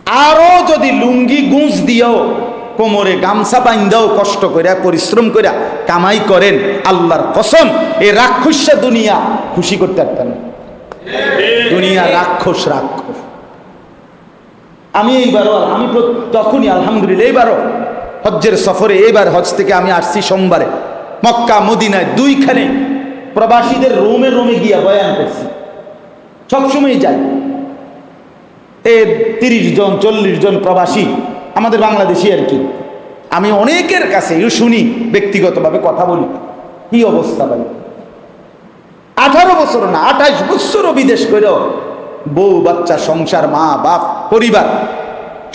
আরো যদি লুঙ্গি গুঁজ দিয়েও কোমরে গামছা বাইন্দাও কষ্ট করে পরিশ্রম করে কামাই করেন, আল্লাহর কসম এই রাক্ষসা দুনিয়া খুশি করতে পারতেন না। দুনিয়া রাক্ষস রাক্ষস। আমি এইবারও তখনই আলহামদুলিল্লাহ এইবারও হজ্জের সফরে, এইবার হজ থেকে আমি আসছি সোমবারে, মক্কা মদিনায় দুইখানে প্রবাসীদের রোমে রোমে গিয়া বয়ান করছি। সবসময় যাই, 30 জন 40 জন প্রবাসী আমাদের বাংলাদেশি আর কি। আমি অনেকের কাছে শুনি, ব্যক্তিগতভাবে কথা বলি, কি অবস্থা ভাই, 18 বছর না 28 বছরও বিদেশ করেও বউ বাচ্চা সংসার মা বাপ পরিবার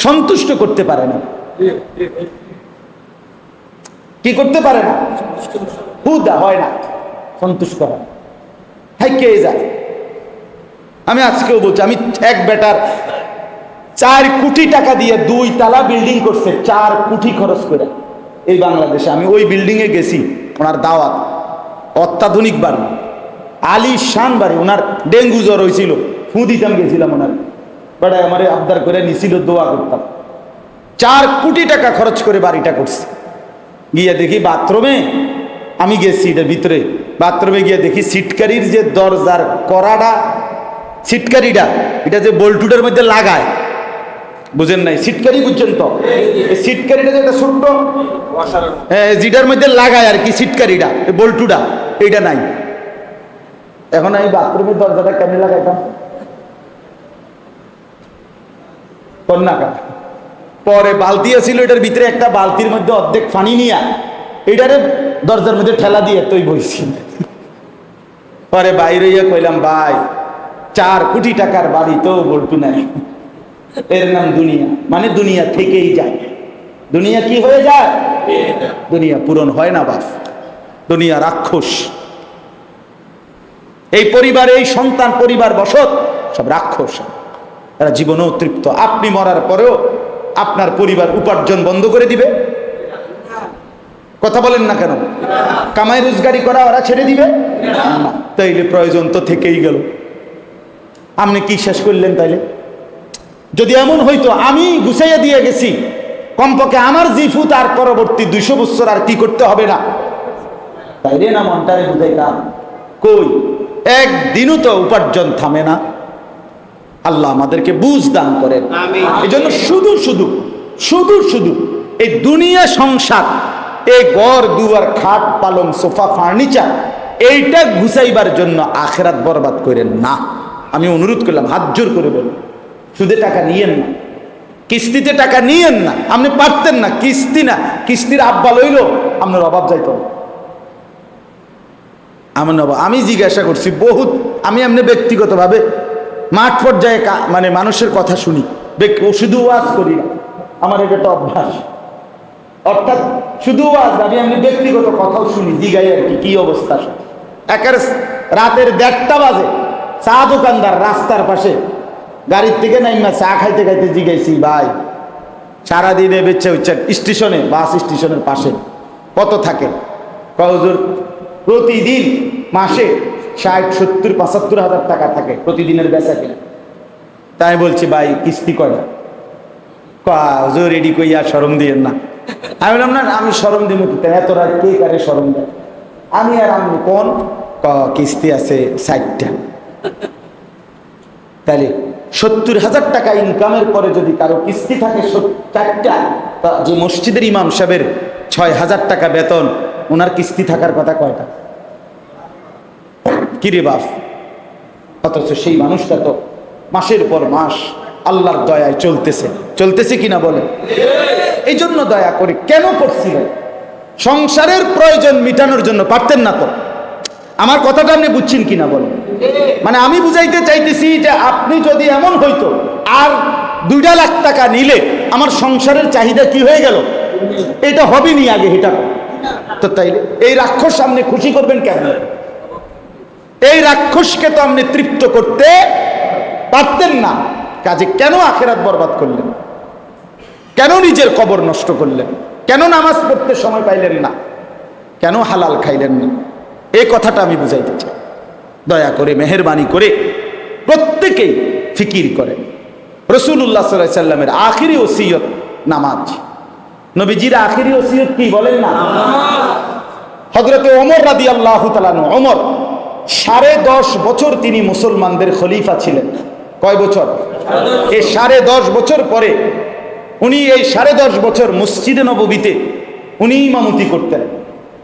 সন্তুষ্ট করতে পারে না। কি করতে পারে না? হুদা হয় না, সন্তুষ্ট হয়, হাইকে যায়। আমি আজকেও বলছি, আমি এক বেটার 4 কোটি টাকা দিয়ে 2 তলা বিল্ডিং করছে, 4 কোটি খরচ করে এই বাংলাদেশে। আমি ওই বিল্ডিং এ গেছি, ওনার দাওয়াত, অত্যাধুনিক বাড়ি, আলিশান বাড়ি। ওনার ডেঙ্গু জ্বর হয়েছিল, ফু দিতাম, গেছিলাম ওনার বেড়ায়, আমার আবদার করে নিছিল, দোয়া করতাম। 4 কোটি টাকা খরচ করে বাড়িটা করছে। গিয়ে দেখি বাথরুমে, আমি গেছি এটার ভিতরে, বাথরুমে গিয়ে দেখি সিটকারির যে দরজার কড়াটা, সিটকারিটা এটা যে বল্টুটার মধ্যে লাগায়, বুঝেন নাই? সিটকারি বুঝছেন তো? সিটকারিটা যেটা ছোট্ট যেটার মধ্যে লাগায় আর কি, সিটকারিটা বল্টুটা, এইটা নাই। এখন আমি বাথরুমের দরজাটা কেমনে লাগাইতাম? কন্যাকা পরে বালতি ছিল, এটার ভিতরে একটা বালতির মধ্যে অর্ধেক পানি নিয়া এটারে দরজার মধ্যে ঠেলা দিয়ে তুই বইছি। পরে বাইরে ইয়া কইলাম, ভাই 4 কোটি টাকার বাড়ি তো বল্টু নাই, এর নাম দুনিয়া। মানে দুনিয়া থেকেই যায়। দুনিয়া কি হয়ে যায়? দুনিয়া পূরণ হয় না বাপ, দুনিয়া রাক্ষস। এই পরিবারে, এই সন্তান পরিবার বসত সব রাক্ষস, এরা জীবনেও তৃপ্ত। আপনি মরার পরেও আপনার পরিবার উপার্জন বন্ধ করে দিবে? কথা বলেন না কেন? কামাই রোজগারি করা ওরা ছেড়ে দিবে না। তাইলে প্রয়োজন তো থেকেই গেল। আপনি কি শেষ করলেন তাইলে? যদি এমন হইতো আমি গুছাইয়া দিয়ে গেছি, কমপক্ষে আমার জিফু তার পরবর্তী 200 বছর আর কি করতে হবে না, তাইলে না মনটারে বুঝাইতাম। কই, একদিনও তো উপার্জন থামে না। আল্লাহ আমাদেরকে বুঝ দান করেন। এই জন্য শুধু শুধু শুধু শুধু এই দুনিয়া সংসার, এই ঘর দুয়ার খাট পালং সোফা ফার্নিচার, এইটা গুছাইবার জন্য আখেরাত বরবাদ করেন না। আমি অনুরোধ করলাম, হাত জোর করে বলুন, সুদে টাকা নিয়েন না, কিস্তিতে টাকা নিয়েন না। আপনি পারতেন না, কিস্তি না, কিস্তির আব্বা লইল আপনার অভাব যাইত। আমি জিজ্ঞাসা করছি বহুত, আমি এমনি ব্যক্তিগতভাবে মাঠ পর্যায়ে মানে মানুষের কথা শুনি, শুধু ওয়াজ করি না, আমার এটা একটা অভ্যাস। অর্থাৎ শুধু ওয়াজ, আমি এমনি ব্যক্তিগত কথাও শুনি, জিগাই আর কি, কি অবস্থা। একেবারে রাতের 1:30 বাজে চা দোকানদার রাস্তার পাশে গাড়ির থেকে নাইমা চা খাইতে খাইতে জিগাইছি, ভাই সারাদিনে বেচা হচ্ছে স্টেশনে, বাস স্টেশনের পাশে কত থাকে? হুজুর প্রতিদিন মাসে 60-70-75 হাজার টাকা থাকে প্রতিদিনের বেচা কিনা। তাই বলছি, ভাই কিস্তি কয়টা? হুজুর রেডি কইয়া শরম দিয়েন না। আমি বললাম, না আমি শরম দিব কি, এত রাত কে কারে শরম দেয়? আমি আর আমি কোন কিস্তি আছে 60টা। তাহলে 70,000 টাকা ইনকামের পরে যদি কারো কিস্তি থাকে 4টা, যে মসজিদের ইমাম সাহেবের 6,000 টাকা বেতন, ওনার কিস্তি থাকার কথা কয়টা? কিরে বাপ, অথচ সেই মানুষটা তো মাসের পর মাস আল্লাহর দয়ায় চলতেছে কিনা বলে? এই জন্য দয়া করে কেন করছিলেন? সংসারের প্রয়োজন মিটানোর জন্য পারতেন না তো? আমার কথাটা আপনি বুঝছেন কিনা বলেন? মানে আমি বুঝাইতে চাইতেছি যে আপনি যদি এমন হইতো আর 2 লাখ টাকা নিলে আমার সংসারের চাহিদা কি হয়ে গেল, এটা হবে নি আগে, এটা তো তাইলে এই রাক্ষস আপনি খুশি করবেন কেন? এই রাক্ষসকে তো আপনি তৃপ্ত করতে পারতেন না। কাজে কেন আখেরাত বরবাদ করলেন? কেন নিজের কবর নষ্ট করলেন? কেন নামাজ পড়তে সময় পাইলেন না? কেন হালাল খাইলেন না? এই কথাটা আমি বুঝাইতে চাই। দয়া করে মেহেরবানি করে প্রত্যেকেই ফিকির করেন। রাসূলুল্লাহ সাল্লাল্লাহু আলাইহি সাল্লামের আখিরি ওসিয়ত নামাজ। নবীজির আখিরি ওসিয়ত কি বলেন না? হযরত ওমর রাদিয়াল্লাহু তাআলা আনহু, ওমর 10.5 বছর তিনি মুসলমানদের খলিফা ছিলেন। কয় বছর? এই 10.5 বছর পরে উনি এই 10.5 বছর মসজিদে নববীতে উনি ইমামতি করতেন।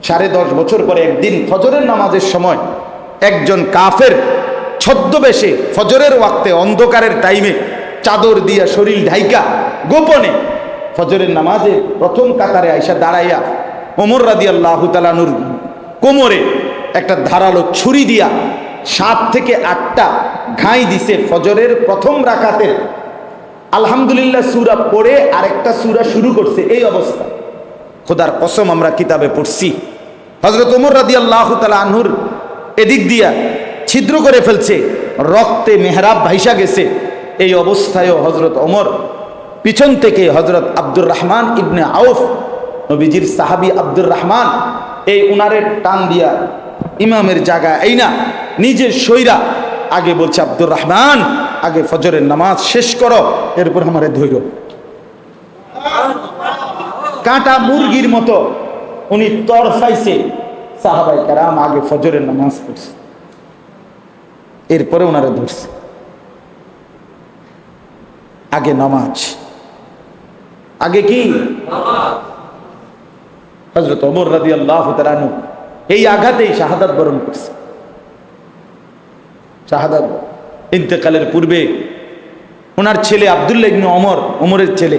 10.5 বছর পরে একদিন ফজরের নামাজের সময় একজন কাফের ছদ্মবেশে ফজরের ওয়াক্তে অন্ধকারের টাইমে চাদর দিয়া শরীর ঢাইকা গোপনে ফজরের নামাজে প্রথম কাতারে আইসা দাঁড়াইয়া ওমর রাদিয়াল্লাহু তাআলা আনহুর কোমরে একটা ধারালো ছুরি দিয়া 7 থেকে 8টা ঘাই দিছে। ফজরের প্রথম রাকাতে আলহামদুলিল্লাহ সূরা পড়ে আরেকটা সূরা শুরু করছে। এই অবস্থা খোদার কসম আমরা কিতাবে পড়ছি, হযরত ওমর রাদিয়াল্লাহু তাআলা আনহুর এদিক দিয়া ছিদ্র করে ফেলছে, রক্তে মেহরাব ভাইসা গেছে। এই অবস্থায়ও হযরত ওমর পিছন থেকে হযরত আব্দুর রহমান ইবনে আউফ, নবীজির সাহাবী আব্দুর রহমান, এই উনারে টান দিয়া ইমামের জায়গা এই না নিজের সইরা আগে বলছে, আব্দুর রহমান আগে ফজরের নামাজ শেষ করো, এরপর আমারে ধৈর্য। কাঁটা মুরগির মতো উনি তরফাইছে, সাহাবায়ে কেরাম আগে ফজরের নামাজ পড়ছে, এরপরে ওনারা ধরছে। আগে নামাজ, আগে কি? হযরত ওমর রাদিয়াল্লাহু তাআলা আনহু এই আঘাতেই শাহাদাত বরণ করছে। শাহাদাত ইন্তেকালের পূর্বে ওনার ছেলে আব্দুল্লাহ ইবনে ওমর, ওমরের ছেলে,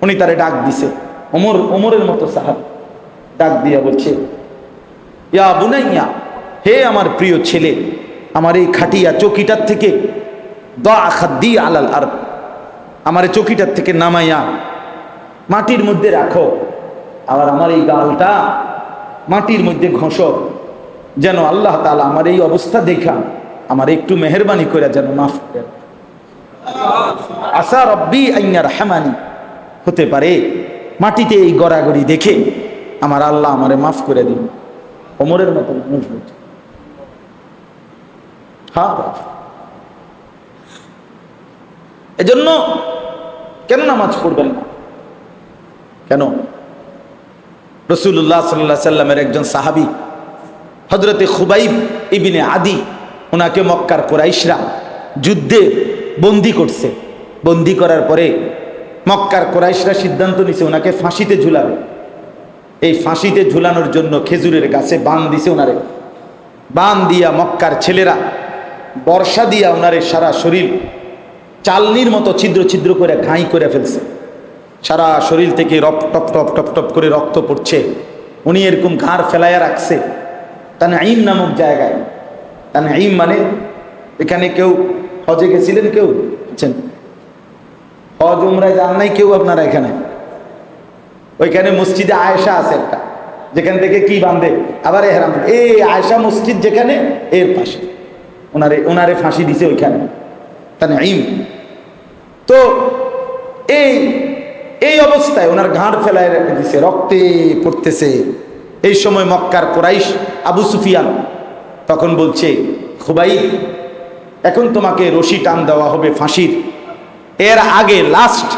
উনি তারে ডাক দিছে। ওমর, ওমরের মতো সাহাবী, ডাক দিয়া বলছে, ইয়া বুনাইয়া, হে আমার প্রিয় ছেলে, আমার এই খাটিয়া চৌকিটার থেকে দা খাদ্দি আলাল আরদ, আমার এই চৌকিটার থেকে নামাইয়া মাটির মধ্যে রাখো, আবার আমার এই গালটা মাটির মধ্যে ঘষো, যেন আল্লাহ তাআলা আমার এই অবস্থা দেখা আমার একটু মেহেরবানি করে যেন মাফ করে। আসা রব্বি আইয়া রহমানি, হতে পারে মাটিতে এই গড়াগড়ি দেখে আমার আল্লাহ আমারে মাফ করে দিন। ওমরের মতো মানুষ বলছে। হ্যাঁ, এজন্য কেন নামাজ পড়বেন না? কেন? রাসূলুল্লাহ সাল্লাল্লাহু আলাইহি সাল্লামের একজন সাহাবী হযরতে খুবাইব ইবনে আদি, ওনাকে মক্কার কুরাইশরা যুদ্ধে বন্দী করছে। বন্দী করার পরে মক্কার কুরাইশরা সিদ্ধান্ত নিছে ওনাকে ফাঁসিতে ঝুলাবে। এই ফাঁসিতে ঝুলানোর জন্য খেজুরের গাছে বান দিছে ওনারে। বান দিয়া মক্কার ছেলেরা বর্ষা দিয়া ওনারে সারা শরীর চালনির মতো ছিদ্র ছিদ্র করে ঘাই করে ফেলছে। সারা শরীর থেকে টপ টপ টপ টপ করে রক্ত পড়ছে। উনি এরকম ঘাড় ফেলাইয়া রাখছে তানঈম নামক জায়গায়। তানঈম মানে, এখানে কেউ হজে গেছিলেন? কেউ আছেন? হজ উমরায় যান নাই কেউ আপনারা এখানে? ওইখানে মসজিদে আয়েশা আছে একটা, যেখান থেকে কি বাঁধে আবার এহরাম। এই আয়েশা মসজিদ যেখানে, এর পাশে ওনারে ফাঁসি দিছে ওইখানে তানঈম। তো এই অবস্থায় ওনার ঘাড় ফেলায় রেখে দিছে, রক্তে পড়তেছে। এই সময় মক্কার কুরাইশ আবু সুফিয়ান তখন বলছে, খুবাইব, এখন তোমাকে রশি টান দেওয়া হবে ফাঁসির। এর আগে লাস্ট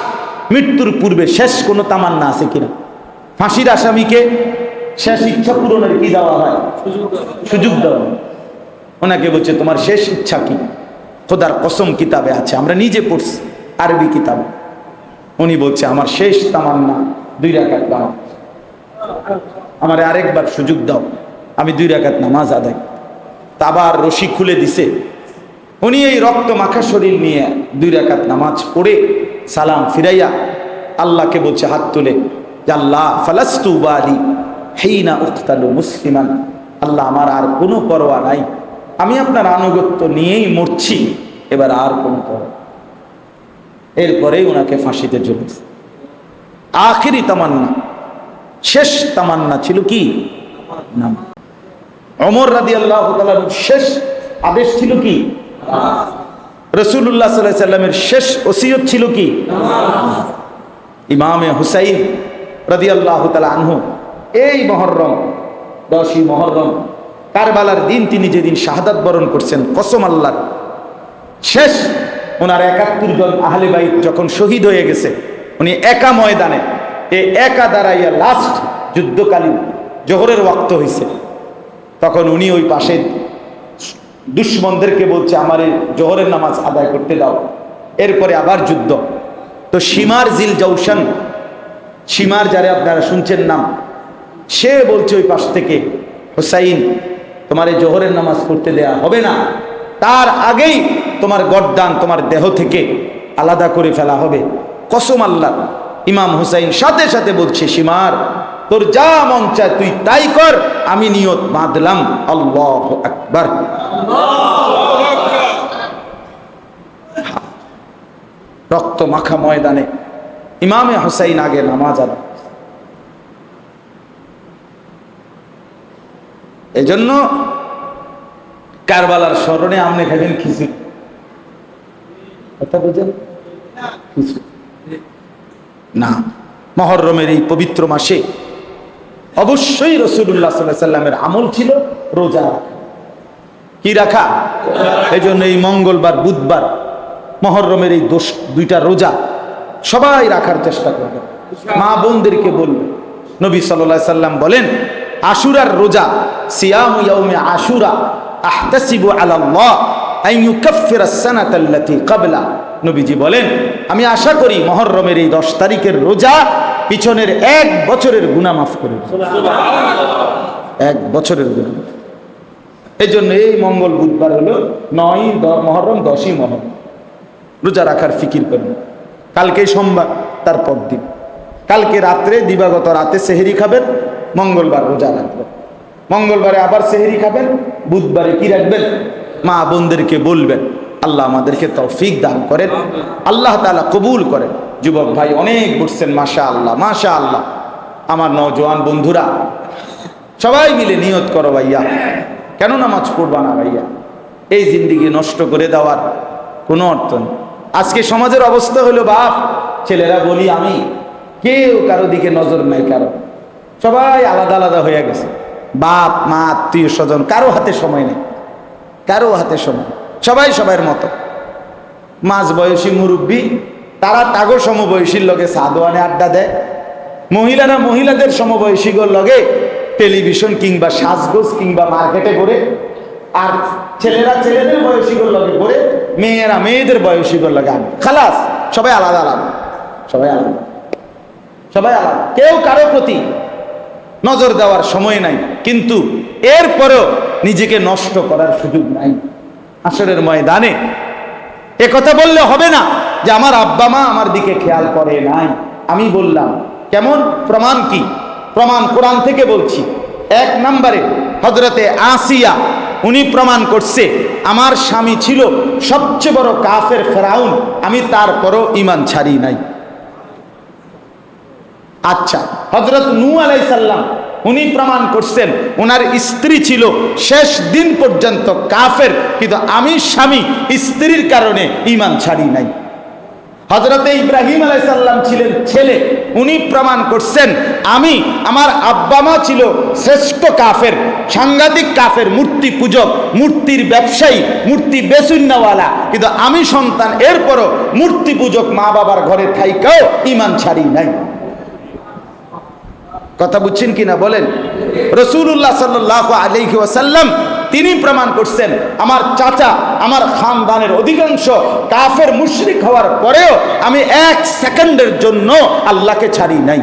মৃত্যুর পূর্বে শেষ কোনো তামান্না আছে কিনা? ফাঁসির আসামিকে শেষ ইচ্ছা পূরণের কি দেওয়া হয়? সুযোগ দেওয়া। ওনাকে বলছে, তোমার শেষ ইচ্ছা কি? খোদার কসম কিতাবে আছে, আমরা নিজে পড়ছি আরবি কিতাব। উনি বলছে, আমার শেষ তামান্না 2 রাকাত নামাজ, আমার আরেকবার সুযোগ দাও, আমি 2 রাকাত নামাজ আদায়। তা আবার রশি খুলে দিছে। উনি এই রক্ত মাখা শরীর নিয়ে 2 রাকাত নামাজ পড়ে সালাম ফিরাইয়া আল্লাহকে বলছে হাত তুলে, আল্লাহ ফালাস্তু বালি হিনা উকতালু মুসলিমান, আল্লাহ আমার আর কোনো পরোয়া নাই, আমি আপনার আনুগত্য নিয়েই মরছি, এবার আর কোনো পরোয়া। এরপরেই ওনাকে ফাঁসিতে ঝুলেছে। আখিরি তামান্না, শেষ তামান্না ছিল কি? নামাজ। ওমর রাদিয়াল্লাহু তাআলার শেষ আদেশ ছিল কি? রাসূলুল্লাহ সাল্লাল্লাহু আলাইহি সাল্লামের শেষ ওসিয়ত ছিল কি? ইমামে হুসাইন রাদিয়াল্লাহু তাআলা আনহু এই মুহররম 10ই মুহররম কারবালার দিন তিনি যেদিন শাহাদাত বরণ করছেন, কসম আল্লাহর, শেষ ওনার 71 জন আহলে বাইত যখন শহীদ হয়ে গেছে, উনি একা ময়দানে একা দাঁড়াইয়া লাস্ট যুদ্ধকালীন জোহরের ওয়াক্ত হয়েছে, তখন উনি ওই পাশে দুশ্মনদেরকে বলছে আমার এই জোহরের নামাজ আদায় করতে দাও, এরপরে আবার যুদ্ধ। তো সীমার জিল জৌশান, সীমার যারে আপনারা শুনছেন নাম, সে বলছে ওই পাশ থেকে, হুসাইন তোমার এই জোহরের নামাজ পড়তে দেয়া হবে না, তার আগেই তোমার গর্দান তোমার দেহ থেকে আলাদা করে ফেলা হবে। কসম আল্লাহ। ইমাম হুসাইন সাথে সাথে বলছে, সীমার তোর যা মন চায় তুই তাই কর, আমি নিয়ত বাঁধলাম। আল্লাহু আকবার। রক্ত মাখা ময়দানে ইমামে হুসাইন আগে নামাজ আদায়। এজন্য কারবালার স্মরণে আমনে খাবেন খিচুড়ি, কথা বুঝেন? না, মুহররমের এই পবিত্র মাসে অবশ্যই রাসূলুল্লাহ সাল্লাল্লাহু আলাইহি সাল্লামের আমল ছিল রোজা রাখা। কি রাখা? এই জন্য এই মঙ্গলবার বুধবার মুহররমের এই দুইটা রোজা সবাই রাখার চেষ্টা করবে। মা বোনদেরকে বলবে, নবী সাল্লাল্লাহু আলাইহি সাল্লাম বলেন, আশুরার রোজা, সিয়ামু ইয়াউমি আশুরা আহতাসিবু আলাল্লাহ আন ইউকাফফিরা আস-সানাতা আল্লাতী ক্বাবলা। নবীজি বলেন, আমি আশা করি মুহররমের এই 10 তারিখের রোজা পিছনের 1 বছরের গুনাহ মাফ করে দেবে। সুবহানাল্লাহ। 1 বছরের গুনাহ। এই জন্য এই মঙ্গল বুধবার হলো 9 মুহররম, 10ই মুহররম রোজা রাখার ফিকির করবেন। কালকে সোমবার, তারপর দিন কালকে রাত্রে দিবাগত রাতে সেহরি খাবেন, মঙ্গলবার রোজা রাখবেন, মঙ্গলবারে আবার সেহরি খাবেন, বুধবারে কি রাখবেন? মা বোনদেরকে বলবেন। আল্লাহ আমাদেরকে তৌফিক দান করেন, আল্লাহ তাআলা কবুল করেন। যুবক ভাই অনেক বলছেন, মাশাআল্লাহ মাশাআল্লাহ। আমার নওজোয়ান বন্ধুরা সবাই মিলে নিয়ত করো ভাইয়া, কেন নামাজ পড়বা না ভাইয়া? এই জিন্দেগি নষ্ট করে দেওয়ার কোনো অর্থ নেই। আজকে সমাজের অবস্থা হলো, বাপ ছেলেরা বলি আমি, কেউ কারো দিকে নজর নাই, কারো সবাই আলাদা আলাদা হয়ে গেছে। বাপ মা আত্মীয় স্বজন কারো হাতে সময় নেই, কারো হাতে সময়, সবাই সবার মতো। মাঝ বয়সী মুরব্বী তারা তাগো সমবয়সীর লগে সাদোয়ানে আড্ডা দেয়, মহিলারা মহিলাদের সমবয়সীগুলোর লগে টেলিভিশন কিংবা সাজগোজ কিংবা মার্কেটে ঘুরে, আর ছেলেরা ছেলেদের বয়সীগুলোর লগে ঘুরে, মেয়েরা মেয়েদের বয়সীগুলোর লগে আড্ডা। খালাস, সবাই আলাদা আলাদা, সবাই আলাদা, সবাই আলাদা, কেউ কারো প্রতি নজর দেওয়ার সময় নাই। কিন্তু এরপরও নিজেকে নষ্ট করার সুযোগ নাই। হাসরের ময়দানে এ কথা বললে হবে না যে আমার আব্বা মা আমার দিকে খেয়াল করে নাই। আমি বললাম কেমন? প্রমাণ কি? প্রমাণ কোরআন থেকে বলছি। 1 নম্বরে হযরতে আসিয়া, উনি প্রমাণ করছে আমার স্বামী ছিল সবচেয়ে বড় কাফের ফেরাউন, আমি তারপরও ঈমান ছাড়ি নাই। আচ্ছা, হযরত নূহ আলাইহিস সালাম, উনি প্রমাণ করছেন ওনার স্ত্রী ছিল শেষ দিন পর্যন্ত কাফের, কিন্তু আমি স্বামী স্ত্রীর কারণে ঈমান ছাড়ি নাই। হযরতে ইব্রাহিম আলাইহিস সালাম ছিলেন ছেলে, উনি প্রমাণ করছেন আমি, আমার আব্বা মা ছিল শ্রেষ্ঠ কাফের, সাংঘাতিক কাফের, মূর্তি পূজক, মূর্তির ব্যবসায়ী, মূর্তি বেচুন্নাওয়ালা, কিন্তু আমি সন্তান, এরপরও মূর্তি পূজক মা বাবার ঘরে থাইকাও ঈমান ছাড়ি নাই। কথা বুঝছেন কিনা বলেন? রাসূলুল্লাহ সাল্লাল্লাহু আলাইহি ওয়াসাল্লাম তিনি প্রমাণ করছেন আমার চাচা, আমার খানদানের অধিকাংশ কাফের মুশরিক হওয়ার পরেও আমি 1 সেকেন্ডের জন্য আল্লাহকে ছাড়ি নাই।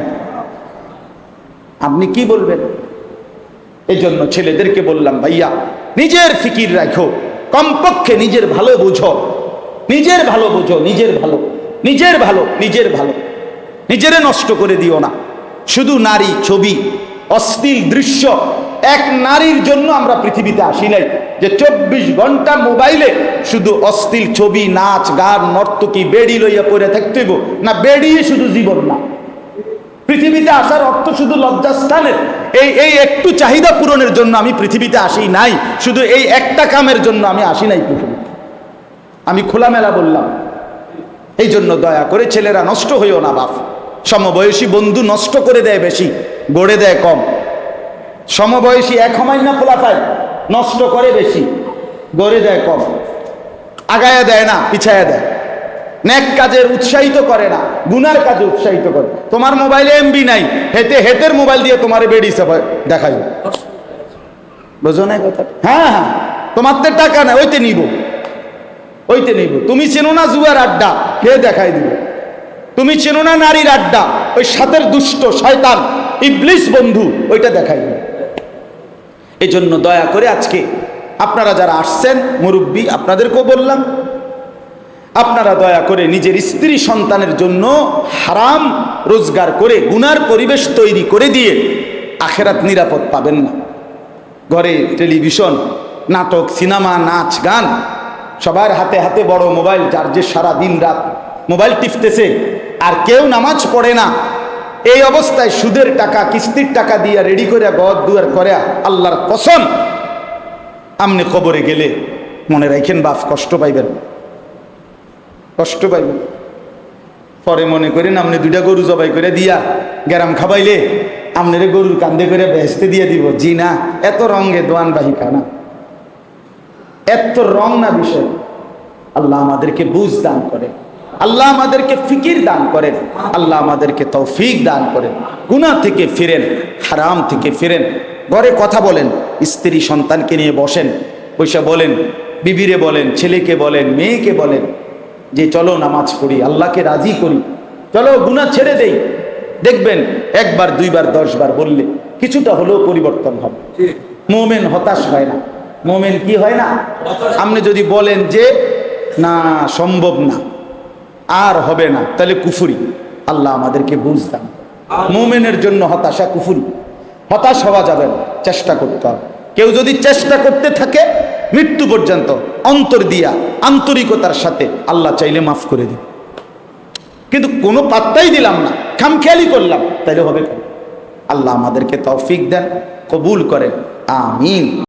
আপনি কি বলবেন? এই জন্য ছেলেদেরকে বললাম, ভাইয়া নিজের ফিকির রাখো, কমপক্ষে নিজের ভালো বুঝো, নিজের ভালো বুঝো, নিজের ভালো, নিজের ভালো, নিজের ভালো, নিজেরে নষ্ট করে দিও না। শুধু নারী, ছবি, অশ্লীল দৃশ্য। 1 নারীর জন্য আমরা পৃথিবীতে আসি নাই যে 24 ঘন্টা মোবাইলে শুধু অশ্লীল ছবি, নাচ গান, নর্তকী, বেড়ি লইয়া পড়ে থাকতে হইব না। বেড়িয়ে শুধু জীবন না। পৃথিবীতে আসার অর্থ শুধু লজ্জাস্থানের এই একটু চাহিদা পূরণের জন্য আমি পৃথিবীতে আসি নাই, শুধু এই একটা কামের জন্য আমি আসি নাই পৃথিবীতে। আমি খোলামেলা বললাম। এই জন্য দয়া করে ছেলেরা নষ্ট হইও না বাপ। সমবয়সী বন্ধু নষ্ট করে দেয় বেশি, গড়ে দেয় কম। সমবয়সী এক সময় না খোলাফায় নষ্ট করে বেশি, গড়ে দেয় কম, আগায়া দেয় না, পিছায়া দেয়। নেক কাজের উৎসাহিত করে না, গুনার কাজে উৎসাহিত করে। তোমার মোবাইলে এমবি নাই, হেতের মোবাইল দিয়ে তোমার বেড়ি দেখাই, বুঝো না কথা? হ্যাঁ হ্যাঁ, তোমার তো টাকা নাই, ওইতে নিব। তুমি চেনো না জুয়ার আড্ডা, কে দেখাই দিবে? তুমি চেনো না নারীর আড্ডা, ওই সাথের দুষ্ট শয়তান ইবলিস বন্ধু, ওইটা দেখাই দিবে। এই জন্য দয়া করে আজকে আপনারা যারা আসছেন, মুরব্বী, আপনাদেরকেও বললাম, আপনারা দয়া করে নিজের স্ত্রী সন্তানের জন্য হারাম রোজগার করে গুনার পরিবেশ তৈরি করে দিয়ে আখেরাত নিরাপদ পাবেন না। ঘরে টেলিভিশন, নাটক, সিনেমা, নাচ, গান, সবার হাতে হাতে বড় মোবাইল, যার যে সারা দিন রাত মোবাইল টিপতেছে, আর কেউ নামাজ পড়ে না। এই অবস্থায় সুদের টাকা, কিস্তির টাকা দিয়ে রেডি করে ঘর দুয়ার করে, আল্লাহর কসম আমনে কবরে গেলে মনে রাখেন বাপ কষ্ট পাইবেন, কষ্ট পাইবেন। পরে মনে করেন আপনি 2টা গরু জবাই করে দিয়া গ্যারাম খাবাইলে আপনারে গরুর কান্দে করে বেহেস্তে দিয়ে দিব। জি না, এত রঙে দোয়ান বাহিকা না, এত রং না বিষয়। আল্লাহ আমাদেরকে বুঝ দান করেন, আল্লাহ আমাদেরকে ফিকির দান করেন, আল্লাহ আমাদেরকে তৌফিক দান করেন। গুনাহ থেকে ফিরেন, হারাম থেকে ফিরেন। ঘরে কথা বলেন, স্ত্রী সন্তানকে নিয়ে বসেন, পয়সা বলেন, বিবিরে বলেন, ছেলেকে বলেন, মেয়েকে বলেন যে চলো নামাজ পড়ি, আল্লাহকে রাজি করি, চলো গুনাহ ছেড়ে দেই। দেখবেন 1 বার 2 বার 10 বার বললে কিছুটা হলেও পরিবর্তন হবে। মুমিন হতাশ হয় না। মুমিন কি হয় না? আপনি যদি বলেন যে না সম্ভব না, আর হবে না, তাহলে কুফরি। আল্লাহ আমাদেরকে বুঝতাম, মুমিনের জন্য হতাশা কুফরি। হতাশ হওয়া যাবে না, চেষ্টা করতে হবে। কেউ যদি চেষ্টা করতে থাকে মৃত্যু পর্যন্ত, অন্তর দিয়া আন্তরিকতার সাথে, আল্লাহ চাইলে মাফ করে দিন। কিন্তু কোনো পাত্তাই দিলাম না, খামখেয়ালি করলাম, তাইলে হবে কেন? আল্লাহ আমাদেরকে তৌফিক দেন, কবুল করেন, আমিন।